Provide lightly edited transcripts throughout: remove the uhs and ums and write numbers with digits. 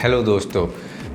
Hello दोस्तों,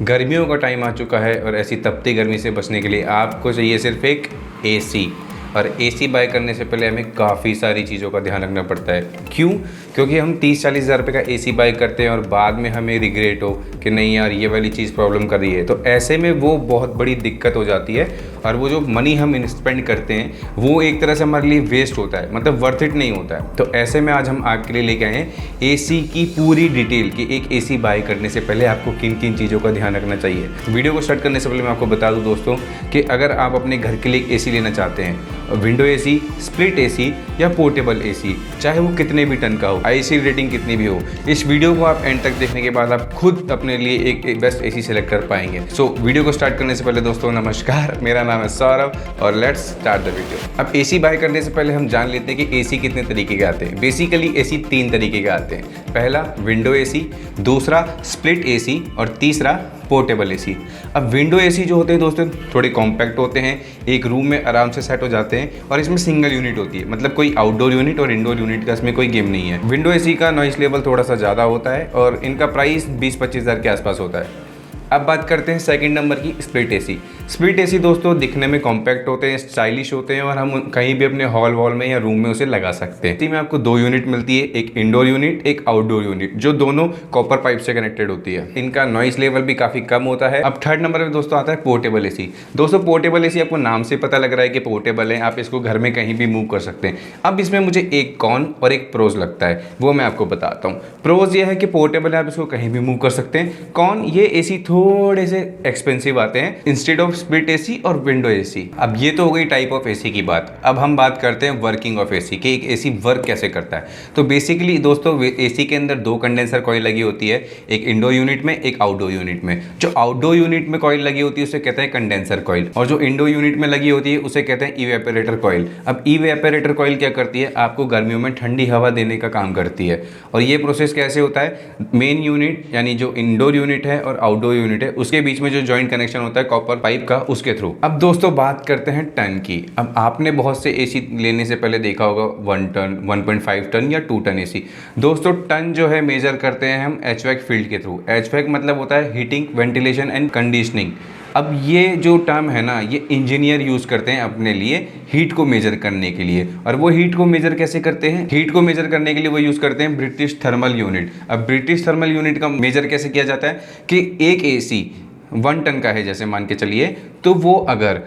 गर्मियों का टाइम आ चुका है और ऐसी तपती गर्मी से बचने के लिए आपको चाहिए सिर्फ एक एसी। और एसी बाय करने से पहले हमें काफ़ी सारी चीज़ों का ध्यान रखना पड़ता है। क्यों? क्योंकि हम 30-40 हज़ार रुपये का एसी बाय करते हैं और बाद में हमें रिग्रेट हो कि नहीं यार ये वाली चीज़ प्रॉब्लम कर रही है, तो ऐसे में वो बहुत बड़ी दिक्कत हो जाती है और वो जो मनी हम स्पेंड करते हैं वो एक तरह से हमारे लिए वेस्ट होता है, मतलब वर्थ इट नहीं होता है। तो ऐसे में आज हम आपके लिए लेके आए हैं एसी की पूरी डिटेल कि एक एसी बाय करने से पहले आपको किन किन चीज़ों का ध्यान रखना चाहिए। वीडियो को स्टार्ट करने से पहले मैं आपको बता दूं दोस्तों कि अगर आप अपने घर के लिए एक एसी लेना चाहते हैं, विंडो एसी, स्प्लिट एसी या पोर्टेबल एसी, चाहे वो कितने भी टन का हो, आईसी रेटिंग कितनी भी हो, इस वीडियो को आप एंड तक देखने के बाद आप खुद अपने लिए एक बेस्ट एसी सेलेक्ट कर पाएंगे। सो वीडियो को स्टार्ट करने से पहले दोस्तों नमस्कार, मेरा नाम है सौरभ और लेट्स स्टार्ट द वीडियो। अब एसी बाय करने से पहले हम जान लेते हैं कि एसी कितने तरीके के आते हैं। बेसिकली एसी 3 तरीके के आते हैं। पहला विंडो एसी, दूसरा स्प्लिट एसी और तीसरा पोर्टेबल एसी। अब विंडो एसी जो होते हैं दोस्तों थोड़े कॉम्पैक्ट होते हैं, एक रूम में आराम से सेट हो जाते हैं और इसमें सिंगल यूनिट होती है, मतलब कोई आउटडोर यूनिट और इंडोर यूनिट का इसमें कोई गेम नहीं है। विंडो एसी का नॉइस लेवल थोड़ा सा ज़्यादा होता है और इनका प्राइस 20-25 हज़ार के आसपास होता है। अब बात करते हैं सेकंड नंबर की, स्प्लिट एसी। स्प्लिट एसी दोस्तों दिखने में कॉम्पैक्ट होते हैं, स्टाइलिश होते हैं और हम कहीं भी अपने हॉल वॉल में या रूम में उसे लगा सकते हैं। इसी में आपको 2 यूनिट मिलती है, एक इंडोर यूनिट, एक आउटडोर यूनिट, जो दोनों कॉपर पाइप से कनेक्टेड होती है। इनका नॉइस लेवल भी काफ़ी कम होता है। अब थर्ड नंबर में दोस्तों आता है पोर्टेबल एसी। दोस्तों पोर्टेबल एसी आपको नाम से पता लग रहा है कि पोर्टेबल है, आप इसको घर में कहीं भी मूव कर सकते हैं। अब इसमें मुझे एक कॉन और एक प्रोज लगता है, वो मैं आपको बताता हूँ। प्रोज ये है कि पोर्टेबल है, आप इसको कहीं भी मूव कर सकते हैं। कॉन, ये एसी थोड़े से एक्सपेंसिव आते हैं इंस्टेड ऑफ स्प्लिट एसी और विंडो एसी। अब ये तो हो गई टाइप ऑफ एसी की बात। अब हम बात करते हैं वर्किंग ऑफ एसी कि एक एसी वर्क कैसे करता है। तो बेसिकली दोस्तों एसी के अंदर 2 कंडेंसर कॉइल लगी होती है, एक इंडोर यूनिट में, एक आउटडोर यूनिट में। जो आउटडोर यूनिट में कॉइल लगी होती है उसे कहते हैं कंडेंसर कॉइल और जो इंडोर यूनिट में लगी होती है उसे कहते हैं इवेपोरेटर कॉइल। अब इवेपोरेटर कॉइल क्या करती है, आपको गर्मियों में ठंडी हवा देने का काम करती है। और ये प्रोसेस कैसे होता है, मेन यूनिट यानी जो इंडोर यूनिट है और आउटडोर यूनिट है उसके बीच में जो जॉइंट कनेक्शन होता है कॉपर पाइप का, उसके थ्रू। अब दोस्तों बात करते हैं टन की। अब आपने बहुत से एसी लेने से पहले देखा होगा 1 टन, 1.5 टन या 2 टन एसी। दोस्तों टन जो है मेजर करते हैं हम एचवैक फील्ड के थ्रू। एचवैक मतलब होता है हीटिंग, वेंटिलेशन एंड कंडीशनिंग। अब ये जो टर्म है ना, ये इंजीनियर यूज़ करते हैं अपने लिए हीट को मेजर करने के लिए। और वो हीट को मेजर कैसे करते हैं, हीट को मेजर करने के लिए वो यूज़ करते हैं ब्रिटिश थर्मल यूनिट। अब ब्रिटिश थर्मल यूनिट का मेजर कैसे किया जाता है कि एक एसी 1 टन का है जैसे मान के चलिए, तो वो अगर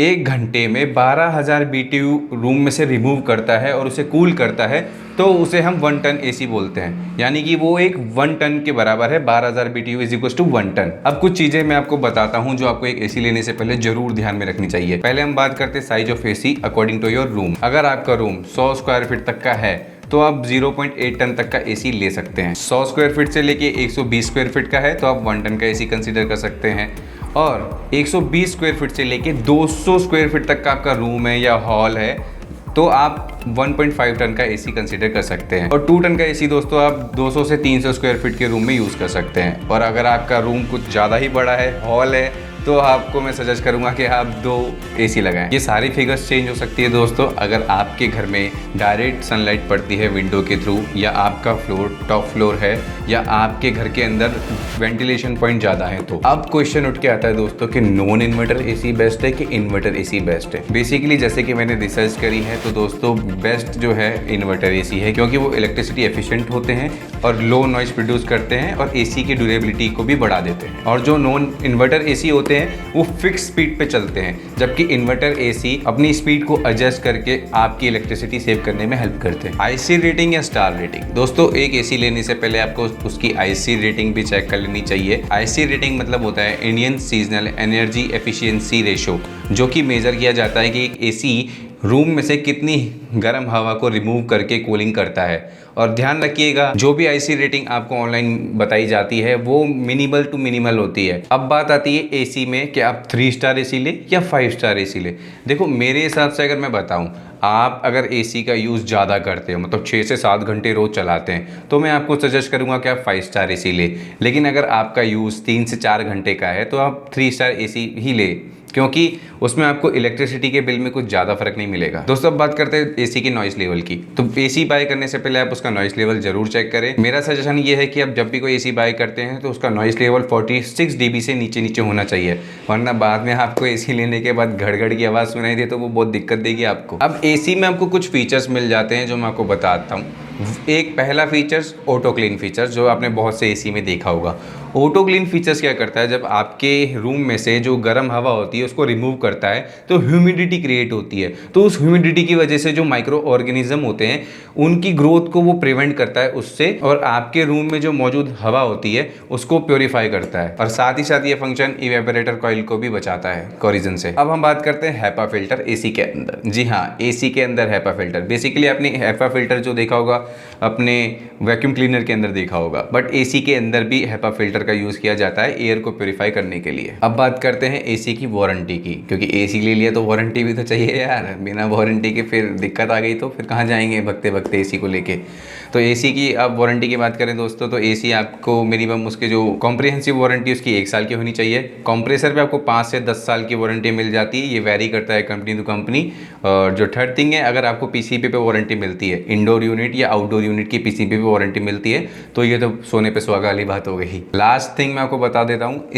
1 घंटे में 12,000 BTU रूम में से रिमूव करता है और उसे कूल करता है तो उसे हम 1 टन एसी बोलते हैं। यानी कि वो एक 1 टन के बराबर है। 12,000 BTU is equal to 1 ton. अब कुछ चीज़ें मैं आपको बताता हूँ जो आपको एक एसी लेने से पहले जरूर ध्यान में रखनी चाहिए। पहले हम बात करते हैं size of AC according to your room. अगर आपका रूम 100 स्क्वायर फीट तक का है तो आप 0.8 टन तक का एसी ले सकते हैं। 100 स्क्वायर फीट से लेके 120 स्क्वायर फीट का है तो आप 1 टन का एसी कंसीडर कर सकते हैं। और 120 स्क्वायर फीट से लेके 200 स्क्वायर फीट तक का आपका रूम है या हॉल है तो आप 1.5 टन का एसी कंसीडर कर सकते हैं। और 2 टन का एसी दोस्तों आप 200 से 300 स्क्वायर फीट के रूम में यूज़ कर सकते हैं। और अगर आपका रूम कुछ ज़्यादा ही बड़ा है, हॉल है, तो आपको मैं सजेस्ट करूंगा कि आप 2 एसी लगाएं। ये सारी फिगर्स चेंज हो सकती है दोस्तों अगर आपके घर में डायरेक्ट सनलाइट पड़ती है विंडो के थ्रू, या आपका फ्लोर टॉप फ्लोर है, या आपके घर के अंदर वेंटिलेशन पॉइंट ज़्यादा है। तो अब क्वेश्चन उठ के आता है दोस्तों कि नॉन इन्वर्टर एसी बेस्ट है कि इन्वर्टर एसी बेस्ट है। बेसिकली जैसे कि मैंने रिसर्च करी है तो दोस्तों बेस्ट जो है इन्वर्टर एसी है, क्योंकि वो इलेक्ट्रिसिटी एफिशिएंट होते हैं और लो नॉइज प्रोड्यूस करते हैं और एसी की ड्यूरेबिलिटी को भी बढ़ा देते हैं। और जो नॉन इन्वर्टर एसी होते हैं वो फिक्स स्पीड पे चलते हैं, जबकि इन्वर्टर एसी अपनी स्पीड को एडजस्ट करके आपकी इलेक्ट्रिसिटी सेव करने में हेल्प करते हैं। आईसी रेटिंग या स्टार रेटिंग। दोस्तों एक एसी लेने से पहले आपको उसकी आईसी रेटिंग भी चेक कर लेनी चाहिए। आईसी रेटिंग मतलब होता है Indian seasonal energy efficiency ratio, जो कि मेजर किया जाता है कि एक एसी रूम में से कितनी गर्म हवा को रिमूव करके कूलिंग करता है। और ध्यान रखिएगा जो भी आईसी रेटिंग आपको ऑनलाइन बताई जाती है वो मिनिमल टू मिनिमल होती है। अब बात आती है एसी में कि आप 3 स्टार एसी ले या 5 स्टार एसी ले। देखो मेरे हिसाब से अगर मैं बताऊं, आप अगर एसी का यूज़ ज़्यादा करते हो, मतलब 6 से 7 घंटे रोज़ चलाते हैं, तो मैं आपको सजेस्ट करूंगा कि आप 5 स्टार एसी ले। लेकिन अगर आपका यूज़ 3 से 4 घंटे का है तो आप 3 स्टार एसी ही ले। क्योंकि उसमें आपको इलेक्ट्रिसिटी के बिल में कुछ ज़्यादा फर्क नहीं मिलेगा। दोस्तों अब बात करते हैं एसी की नॉइस लेवल की। तो एसी बाय करने से पहले आप उसका नॉइस लेवल जरूर चेक करें। मेरा सजेशन ये है कि आप जब भी कोई एसी बाय करते हैं तो उसका नॉइस लेवल 46 dB से नीचे नीचे होना चाहिए, वरना बाद में आपको एसी लेने के बाद घड़ की आवाज़ सुनाई दे तो वो बहुत दिक्कत देगी आपको। अब एसी में आपको कुछ फीचर्स मिल जाते हैं जो मैं आपको बताता हूँ। एक पहला फीचर्स ऑटो क्लीन फीचर्स, जो आपने बहुत से एसी में देखा होगा। ऑटो क्लीन फीचर्स क्या करता है, जब आपके रूम में से जो गर्म हवा होती है उसको रिमूव करता है तो ह्यूमिडिटी क्रिएट होती है। तो उस ह्यूमिडिटी की वजह से जो माइक्रो ऑर्गेनिज्म होते हैं उनकी ग्रोथ को वो प्रिवेंट करता है उससे, और आपके रूम में जो मौजूद हवा होती है उसको प्योरीफाई करता है। और साथ ही साथ ये फंक्शन इवेपोरेटर कॉइल को भी बचाता है कोरिजन से। अब हम बात करते हैं हैपा फिल्टर एसी के अंदर। जी हाँ, एसी के अंदर हैपा फिल्टर, बेसिकली आपने हैपा फिल्टर जो देखा होगा अपने वैक्यूम क्लीनर के अंदर देखा होगा, बट एसी के अंदर भी हैपा फिल्टर का यूज़ किया जाता है एयर को प्योरीफाई करने के लिए। अब बात करते हैं एसी की वारंटी की, क्योंकि एसी ले लिया तो वारंटी भी तो चाहिए यार। बिना वारंटी के फिर दिक्कत आ गई तो फिर कहाँ जाएंगे भगते भगते एसी को लेके। तो एसी की अब वारंटी की बात करें दोस्तों, तो एसी आपको मिनिमम उसके जो कॉम्प्रिहेंसिव वारंटी उसकी 1 साल की होनी चाहिए। कंप्रेसर पे आपको 5 से 10 साल की वारंटी मिल जाती है, ये वैरी करता है कंपनी टू कंपनी। और जो थर्ड थिंग है, अगर आपको पीसीबी पे वारंटी मिलती है, इंडोर यूनिट या आउटडोर यूनिट की पीसीबी पे वारंटी मिलती है, तो ये तो सोने पे सुहागा वाली बात हो गई। लास्ट थिंग मैं आपको बता देता हूँ,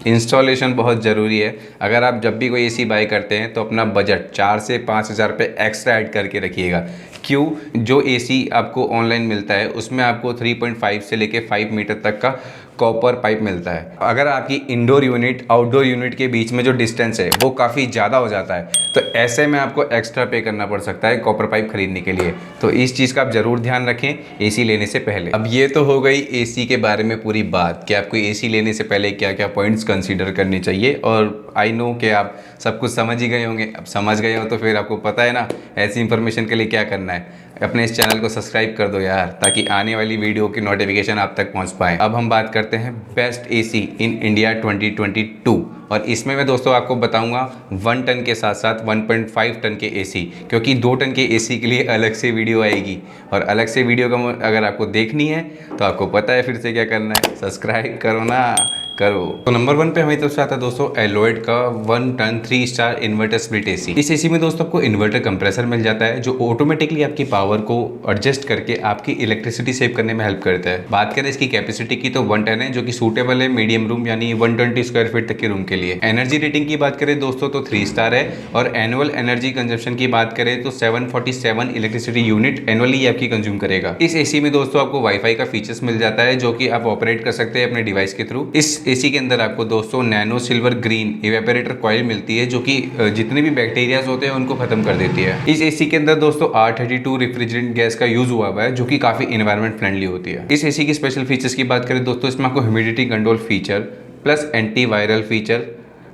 इंस्टॉलेशन बहुत ज़रूरी है। अगर आप जब भी कोई एसी बाय करते हैं तो अपना बजट 4 से 5 हज़ार रुपये एक्स्ट्रा ऐड करके रखिएगा। क्यों? जो एसी आपको ऑनलाइन मिलता है उसमें आपको 3.5 से लेके 5 मीटर तक का कॉपर पाइप मिलता है। अगर आपकी इंडोर यूनिट आउटडोर यूनिट के बीच में जो डिस्टेंस है वो काफ़ी ज़्यादा हो जाता है, तो ऐसे में आपको एक्स्ट्रा पे करना पड़ सकता है कॉपर पाइप खरीदने के लिए। तो इस चीज़ का आप ज़रूर ध्यान रखें एसी लेने से पहले। अब ये तो हो गई एसी के बारे में पूरी बात कि आपको एसी लेने से पहले क्या क्या पॉइंट्स कंसीडर करने चाहिए, और आई नो कि आप सब कुछ समझ ही गए होंगे। अब समझ गए हो तो फिर आपको पता है ना ऐसी इंफॉर्मेशन के लिए क्या करना है। अपने इस चैनल को सब्सक्राइब कर दो यार, ताकि आने वाली वीडियो की नोटिफिकेशन आप तक पहुंच पाए। अब हम बात करते हैं बेस्ट एसी इन इंडिया 2022, और इसमें मैं दोस्तों आपको बताऊंगा 1 टन के साथ साथ 1.5 टन के एसी, क्योंकि 2 टन के एसी के लिए अलग से वीडियो आएगी। और अलग से वीडियो का अगर आपको देखनी है तो आपको पता है फिर से क्या करना है, सब्सक्राइब करो ना, करो। तो नंबर 1 पे हमें तो आता है दोस्तों एलोएड का 1 ton 3 star inverter split AC. इस एसी में दोस्तों आपको इन्वर्टर कंप्रेसर मिल जाता है जो ऑटोमेटिकली आपकी पावर को एडजस्ट करके आपकी इलेक्ट्रिसिटी सेव करने में हेल्प करता है। बात करें इसकी कैपेसिटी की तो 1 टन है, जो कि सूटेबल है मीडियम रूम यानी 120 स्क्वायर फीट तक के रूम के लिए। एनर्जी रेटिंग की बात करें दोस्तों तो 3 स्टार है, और एनुअल एनर्जी कंजप्शन की बात करें तो 747 इलेक्ट्रिसिटी यूनिट एनुअली आपकी कंज्यूम करेगा। इस एसी में दोस्तों आपको वाईफाई का फीचर्स मिल जाता है जो कि आप ऑपरेट कर सकते हैं अपने डिवाइस के थ्रू। इस एसी के अंदर आपको दोस्तों nano silver green evaporator coil मिलती है, जो कि जितने भी बैक्टीरियाज होते हैं उनको खत्म कर देती है। इस एसी के अंदर दोस्तों R32 रेफ्रिजरेंट गैस का यूज हुआ है, जो कि काफी एनवायरमेंट फ्रेंडली होती है। इस एसी की स्पेशल फीचर्स की बात करें दोस्तों, इसमें आपको humidity control feature plus antiviral feature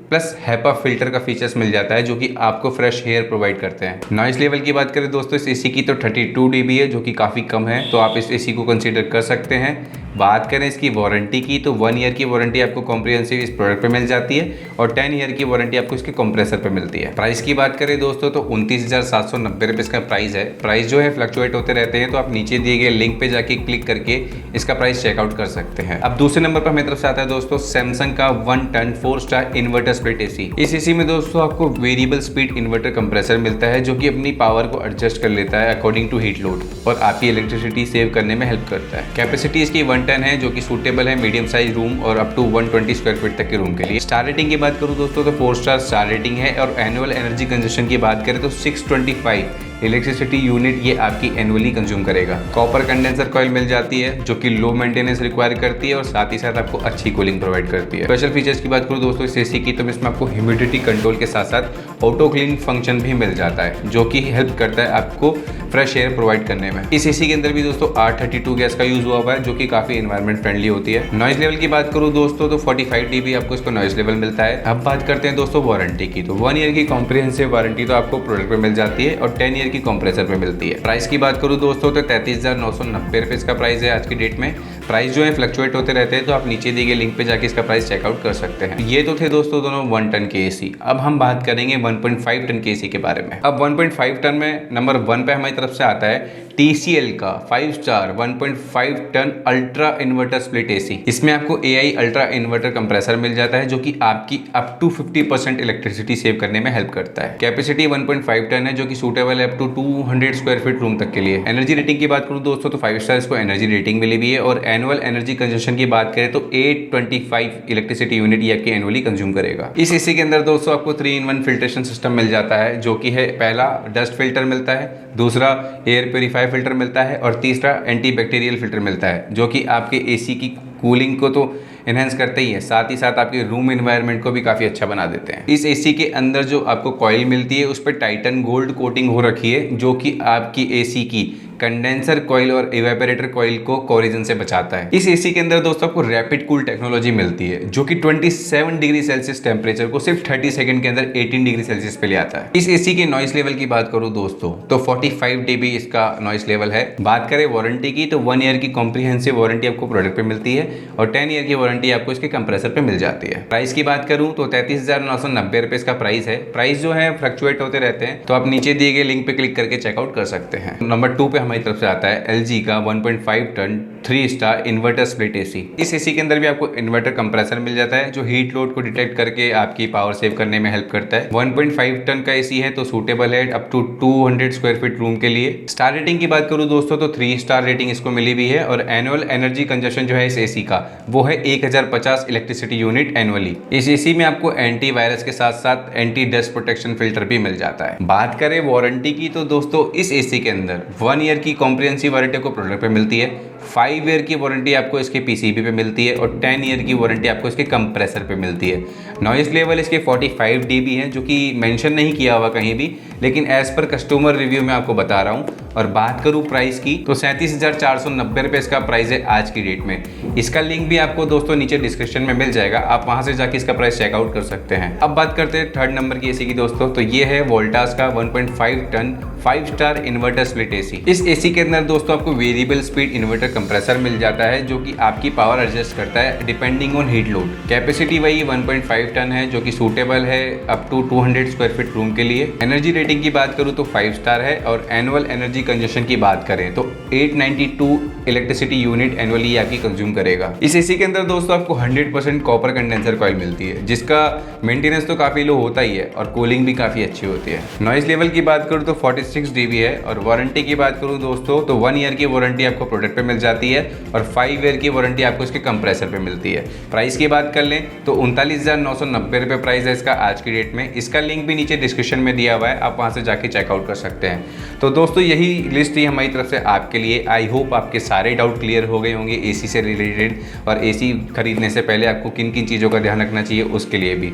plus HEPA filter का फीचर्स मिल जाता है, जो कि आपको फ्रेश एयर प्रोवाइड करते हैं। नॉइस लेवल की बात करें दोस्तों, इस एसी की तो 32 dB है, जो कि काफ़ी कम है, तो आप इस एसी को कंसीडर कर सकते हैं। बात करें इसकी वारंटी की तो 1 ईयर की वारंटी आपको कॉम्प्रिहेंसिव इस प्रोडक्ट पे मिल जाती है, और 10 ईयर की वारंटी आपको इसके कंप्रेसर पे मिलती है। प्राइस की बात करें दोस्तों तो 29,790 रुपये इसका प्राइस है। प्राइस जो है फ्लक्चुएट होते रहते हैं, तो आप नीचे दिए गए लिंक पे जाके क्लिक करके इसका प्राइस चेकआउट कर सकते हैं। अब दूसरे नंबर पर मेरी तरफ से आता है दोस्तों सैमसंग का 1 ton 4 star inverter split AC. इस एसी में दोस्तों आपको वेरिएबल स्पीड इन्वर्टर कंप्रेसर मिलता है, जो कि अपनी पावर को एडजस्ट कर लेता है अकॉर्डिंग टू हीट लोड, और आपकी इलेक्ट्रिसिटी सेव करने में हेल्प करता है। कैपेसिटी इसकी 1 टन है, जो कि सूटेबल है मीडियम साइज रूम और अप टू 120 स्क्वायर फीट तक के रूम के लिए। स्टार रेटिंग की बात करूँ दोस्तों तो 4 स्टार स्टार रेटिंग है, और एनुअल एनर्जी कंजप्शन की बात करें तो 625 इलेक्ट्रिसिटी यूनिट ये आपकी एनुअली कंज्यूम करेगा। कॉपर कंडेंसर कॉइल मिल जाती है, जो कि लो मेंटेनेंस रिक्वायर करती है, और साथ ही साथ आपको अच्छी कूलिंग प्रोवाइड करती है। स्पेशल फीचर्स की बात करूँ दोस्तों इस एसी की, तो इसमें आपको ह्यूमिडिटी कंट्रोल के साथ साथ ऑटो क्लीन फंक्शन भी मिल जाता है, जो कि हेल्प करता है आपको फ्रेश एयर प्रोवाइड करने में। इस एसी के अंदर भी दोस्तों R32 गैस का यूज हुआ हुआ है, जो कि काफी एनवायरमेंट फ्रेंडली होती है। नॉइज लेवल की बात करूँ दोस्तों तो 45 dB आपको इसको नॉइज लेवल मिलता है। अब बात करते हैं दोस्तों वारंटी की, तो 1 ईयर की कॉम्प्रिहेंसिव वारंटी तो आपको प्रोडक्ट पे मिल जाती है, और 10 ईयर की कंप्रेसर पे मिलती है। प्राइस की बात करूँ दोस्तों तो 33,990 रुपये इसका प्राइस है आज की डेट में। प्राइस जो है फ्लक्चुएट होते रहते हैं, तो आप नीचे दिए गए लिंक पे जाके इसका प्राइस चेकआउट कर सकते हैं। ये तो थे दोस्तों दोनों 1 टन के एसी। अब हम बात करेंगे 1.5 टन के एसी के बारे में। अब 1.5 टन में नंबर 1 पे हमारी तरफ से आता है TCL का 5 star 1.5 ton ultra inverter split AC. इसमें आपको AI अल्ट्रा इन्वर्टर कंप्रेसर मिल जाता है, जो कि आपकी अप टू 50% इलेक्ट्रिसिटी सेव करने में हेल्प करता है। कैपेसिटी 1.5 टन है, जो कि सूटेबल है up to 200 square feet room तक के लिए। एनर्जी रेटिंग की बात करूं दोस्तों तो 5 स्टार इसको एनर्जी रेटिंग मिली हुई है, और एनुअल एनर्जी कंजम्पशन की बात करें तो 825 इलेक्ट्रिसिटी यूनिट ये आपकी एनुअली कंज्यूम करेगा। इस एसी के अंदर दोस्तों आपको 3-in-1 फिल्ट्रेशन सिस्टम मिल जाता है, जो कि है पहला डस्ट फिल्टर मिलता है, दूसरा एयर प्योरीफायर फिल्टर मिलता है, और तीसरा एंटी बैक्टीरियल फिल्टर मिलता है, जो कि आपके एसी की कूलिंग को तो इन्हेंस करते ही है, साथ ही साथ आपके रूम एनवायरनमेंट को भी काफ़ी अच्छा बना देते हैं। इस एसी के अंदर जो आपको कॉइल मिलती है उस पर टाइटन गोल्ड कोटिंग हो रखी है, जो कि आपकी एसी की कंडेंसर कॉइल और इवेपोरेटर कॉइल को कोरिजन से बचाता है। इस एसी के अंदर दोस्तों आपको रैपिड कूल टेक्नोलॉजी मिलती है, जो कि 27 डिग्री सेल्सियस टेम्परेचर को सिर्फ 30 सेकंड के अंदर 18 डिग्री सेल्सियस पे ले आता है। इस एसी के नॉइस लेवल की बात करूं दोस्तों तो 45 dB इसका नॉइस लेवल है। बात करें वारंटी की तो 1 ईयर की कॉम्प्रिहेंसिव वारंटी आपको प्रोडक्ट पे मिलती है, और 10 ईयर की वारंटी आपको इसके कंप्रेसर पे मिल जाती है। प्राइस की बात करूं तो 33,990 रुपए इसका प्राइस है। प्राइस जो है फ्लक्चुएट होते रहते हैं, तो आप नीचे दिए गए लिंक पे क्लिक करके चेकआउट कर सकते हैं। नंबर 2 पे हमारी तरफ से आता है LG का 1.5 ton 3 star inverter split AC. इस एसी के अंदर भी आपको इन्वर्टर कंप्रेसर मिल जाता है, जो हीट लोड को डिटेक्ट करके आपकी पावर सेव करने में हेल्प करता है। 1.5 टन का एसी है, तो सूटेबल है up to 200 square feet room के लिए। स्टार रेटिंग की बात करूं दोस्तों तो 3 स्टार रेटिंग इसको मिली हुई है, और एनुअल एनर्जी कंजम्पशन जो है इस एसी का वो है 1050 इलेक्ट्रिसिटी यूनिट एनुअली। इस एसी में आपको एंटी वायरस के साथ साथ एंटी डस्ट प्रोटेक्शन फिल्टर भी मिल जाता है। बात करें वारंटी की तो दोस्तों इस एसी के अंदर 1 ईयर की कॉम्प्रिहेंसिव वारंटी को प्रोडक्ट पे मिलती है, 5 ईयर की वारंटी आपको इसके पीसीबी पे मिलती है, और 10 ईयर की वारंटी आपको इसके कंप्रेसर पे मिलती है। नॉइस लेवल इसके 45 dB है, जो कि मेंशन नहीं किया हुआ कहीं भी, लेकिन एज पर कस्टमर रिव्यू में आपको बता रहा हूँ। और बात करूँ प्राइस की तो 37,490 रुपये इसका प्राइस है आज की डेट में। इसका लिंक भी आपको दोस्तों नीचे डिस्क्रिप्शन में मिल जाएगा, आप वहाँ से जाके इसका प्राइस चेकआउट कर सकते हैं। अब बात करते हैं 3rd नंबर की एसी की दोस्तों, तो ये है वोल्टास का 1.5 ton 5 star inverter split AC. इस एसी के अंदर दोस्तों आपको वेरिएबल स्पीड इन्वर्टर कंप्रेसर मिल जाता है, जो कि आपकी पावर एडजस्ट करता है depending on heat load. Capacity वही 1.5 टन है, जो कि सूटेबल है up to 200 square feet room के लिए। एनर्जी रेटिंग की बात करूँ तो 5 स्टार है, और एनुअल एनर्जी कंजम्पशन की बात करें तो 892 इलेक्ट्रिसिटी यूनिट एनुअली आपकी कंज्यूम करेगा। इस एसी के अंदर दोस्तों आपको 100% कॉपर कंडेंसर कॉइल मिलती है, जिसका मेंटेनेंस तो काफी लो होता ही है, और कूलिंग भी काफी अच्छी होती है। नॉइस लेवल की बात करूँ तो 46 dB है, और वारंटी की बात करूँ दोस्तों तो 1 ईयर की वारंटी आपको प्रोडक्ट पे मिल जाती है, और 5 ईयर की वारंटी आपको इसके कंप्रेसर पे मिलती है। प्राइस की बात कर लें तो 39,990 रुपये प्राइस है इसका आज की डेट में। इसका लिंक भी नीचे डिस्क्रिप्शन में दिया हुआ है, आप वहाँ से जाके चेकआउट कर सकते हैं। तो दोस्तों यही लिस्ट थी हमारी तरफ से आपके लिए। आई होप आपके सारे डाउट क्लियर हो गए होंगे एसी से रिलेटेड, और एसी खरीदने से पहले आपको किन किन चीज़ों का ध्यान रखना चाहिए उसके लिए भी।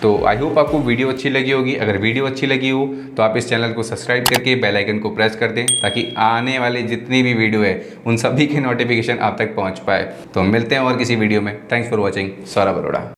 तो आई होप आपको वीडियो अच्छी लगी होगी। अगर वीडियो अच्छी लगी हो तो आप इस चैनल को सब्सक्राइब करके बेल आइकन को प्रेस कर दें, ताकि आने वाले जितनी भी वीडियो है उन सभी के नोटिफिकेशन आप तक पहुंच पाए। तो मिलते हैं और किसी वीडियो में। Thanks for watching. Saurabh Arora.